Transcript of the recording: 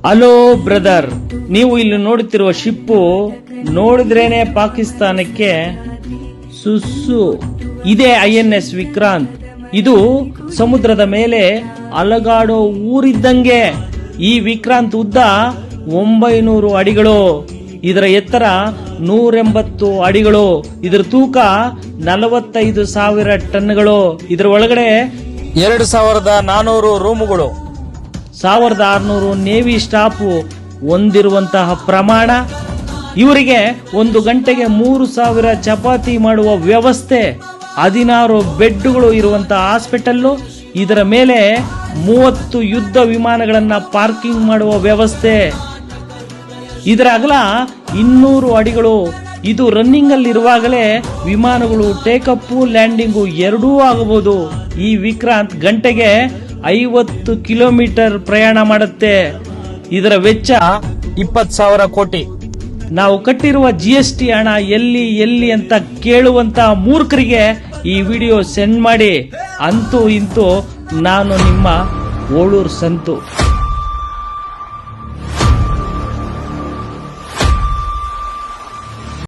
Hello brother, ನೀವು ಇಲ್ಲಿ ನೋಡುತ್ತಿರುವ ಶಿಪ್ಪು ನೋಡಿದ್ರೇನೆ ಪಾಕಿಸ್ತಾನಕ್ಕೆ ಸುಸ್ಸು. ಇದೇ INS ವಿಕ್ರಾಂತ್. ಇದು ಸಮುದ್ರದ ಮೇಲೆ ಅಲಗಾಡೋ ಊರಿದ್ದಂಗೆ. ಈ ವಿಕ್ರಾಂತ್ ಉದ್ದ 900 ಅಡಿಗಳು, ಇದರ ಎತ್ತರ 180 ಅಡಿಗಳು, ಇದರ ತೂಕ 45,000 ಟನ್ಗಳು. ಇದರ ಒಳಗಡೆ 2,400 ರೂಮುಗಳು, 1,600 ನೇವಿ ಸ್ಟಾಫ್ ಹೊಂದಿರುವಂತಹ ಪ್ರಮಾಣ. ಇವರಿಗೆ 1 ಗಂಟೆಗೆ 3,000 ಚಪಾತಿ ಮಾಡುವ ವ್ಯವಸ್ಥೆ, 16 ಬೆಡ್ಗಳು ಇರುವಂತಹ ಹಾಸ್ಪಿಟಲ್. ಇದರ ಮೇಲೆ 30 ಯುದ್ಧ ವಿಮಾನಗಳನ್ನ ಪಾರ್ಕಿಂಗ್ ಮಾಡುವ ವ್ಯವಸ್ಥೆ. ಇದರ ಅಗಲ 200 ಅಡಿಗಳು. ಇದು ರನ್ನಿಂಗ್ ಅಲ್ಲಿ ಇರುವಾಗಲೇ ವಿಮಾನಗಳು ಟೇಕಪ್ ಲ್ಯಾಂಡಿಂಗು ಎರಡೂ ಆಗಬಹುದು. ಈ ವಿಕ್ರಾಂತ್ ಗಂಟೆಗೆ 50 ಕಿಲೋಮೀಟರ್ ಪ್ರಯಾಣ ಮಾಡುತ್ತೆ. ಇದರ ವೆಚ್ಚ 20,000 ಕೋಟಿ. ನಾವು ಕಟ್ಟಿರುವ GST ಹಣ ಎಲ್ಲಿ ಅಂತ ಕೇಳುವಂತ ಮೂರ್ಖರಿಗೆ ಈ ವಿಡಿಯೋ ಸೆಂಡ್ ಮಾಡಿ. ಅಂತೂ ಇಂತೂ ನಾನು ನಿಮ್ಮ ಓಳೂರ್ ಸಂತು.